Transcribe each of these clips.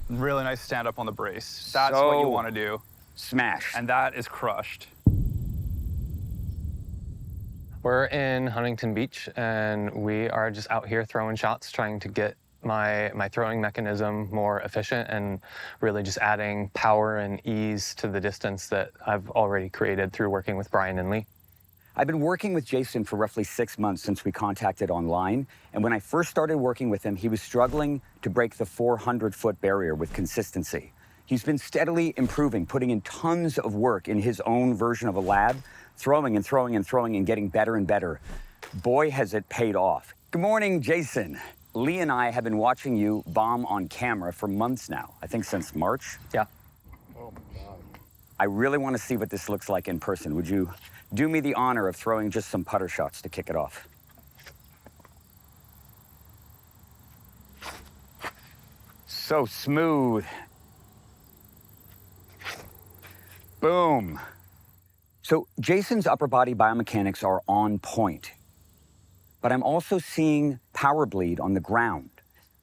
Really nice stand up on the brace. That's what you want to do. Smash. And that is crushed. We're in Huntington Beach, and we are just out here throwing shots, trying to get my throwing mechanism more efficient and really just adding power and ease to the distance that I've already created through working with Brian and Lee. I've been working with Jason for roughly 6 months since we contacted online. And when I first started working with him, he was struggling to break the 400-foot barrier with consistency. He's been steadily improving, putting in tons of work in his own version of a lab, throwing and throwing and throwing and getting better and better. Boy, has it paid off. Good morning, Jason. Lee and I have been watching you bomb on camera for months now, I think since March. Yeah. Oh my God. I really want to see what this looks like in person. Would you do me the honor of throwing just some putter shots to kick it off? So smooth. Boom. So Jason's upper body biomechanics are on point, but I'm also seeing power bleed on the ground.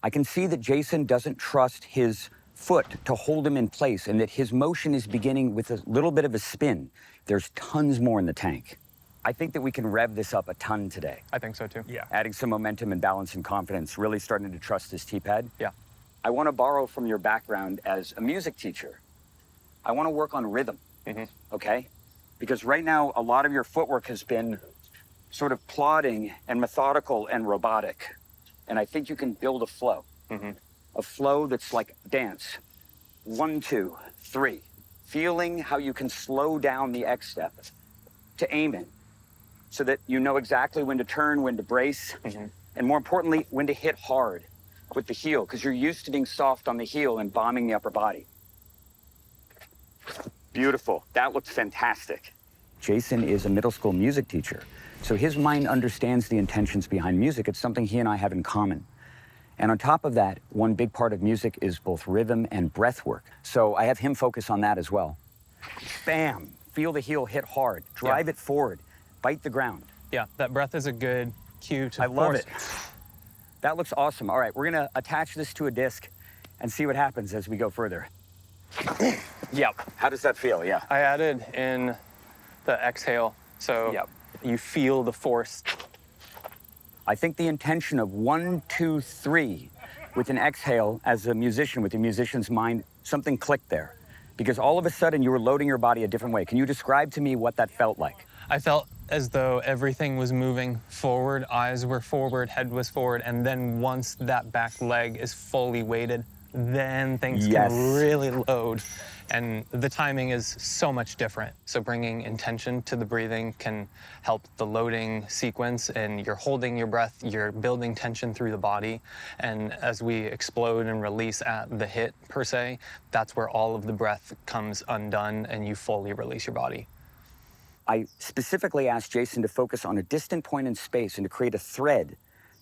I can see that Jason doesn't trust his foot to hold him in place and that his motion is beginning with a little bit of a spin. There's tons more in the tank. I think that we can rev this up a ton today. I think so too. Yeah. Adding some momentum and balance and confidence, really starting to trust this Teepad. Yeah. I want to borrow from your background as a music teacher. I want to work on rhythm, okay? Because right now, a lot of your footwork has been sort of plodding and methodical and robotic. And I think you can build a flow. A flow that's like dance. 1, 2, 3. Feeling how you can slow down the X step to aim in so that you know exactly when to turn, when to brace, and more importantly, when to hit hard with the heel, because you're used to being soft on the heel and bombing the upper body. Beautiful. That looks fantastic. Jason is a middle school music teacher, so his mind understands the intentions behind music. It's something he and I have in common. And on top of that, one big part of music is both rhythm and breath work. So I have him focus on that as well. Bam! Feel the heel hit hard. Drive it forward. Bite the ground. Yeah, that breath is a good cue to I love force. it. That looks awesome. All right, we're gonna attach this to a disc and see what happens as we go further. Yep. How does that feel? Yeah. I added in the exhale, so you feel the force. I think the intention of 1, 2, 3 with an exhale as a musician, with the musician's mind, something clicked there. Because all of a sudden you were loading your body a different way. Can you describe to me what that felt like? I felt as though everything was moving forward, eyes were forward, head was forward, and then once that back leg is fully weighted, then things can really load. And the timing is so much different. So bringing intention to the breathing can help the loading sequence, and you're holding your breath, you're building tension through the body. And as we explode and release at the hit, per se, that's where all of the breath comes undone and you fully release your body. I specifically asked Jason to focus on a distant point in space and to create a thread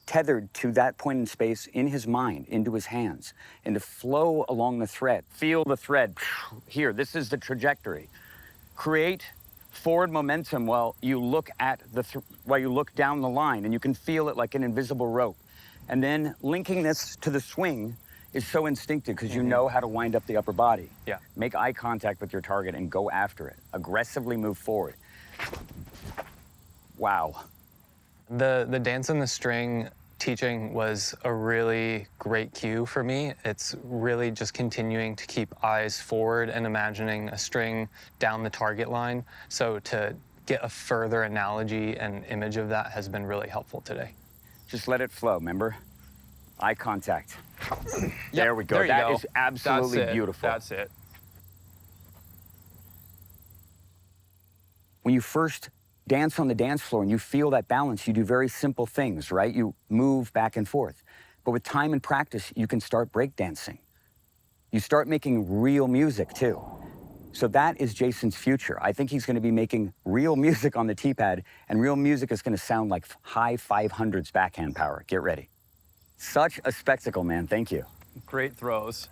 tethered to that point in space in his mind, into his hands, and to flow along the thread. Feel the thread. Here, this is the trajectory. Create forward momentum while you look at while you look down the line, and you can feel it like an invisible rope. And then linking this to the swing is so instinctive because you know how to wind up the upper body. Yeah. Make eye contact with your target and go after it. Aggressively move forward. Wow. The dance and the string teaching was a really great cue for me. It's really just continuing to keep eyes forward and imagining a string down the target line. So to get a further analogy and image of that has been really helpful today. Just let it flow, remember? Eye contact. There we go. There you That go. is absolutely That's it. beautiful. That's it. When you first dance on the dance floor and you feel that balance, you do very simple things, right? You move back and forth. But with time and practice, you can start breakdancing. You start making real music too. So that is Jason's future. I think he's going to be making real music on the Teepad, and real music is going to sound like high 500s backhand power. Get ready. Such a spectacle, man. Thank you. Great throws.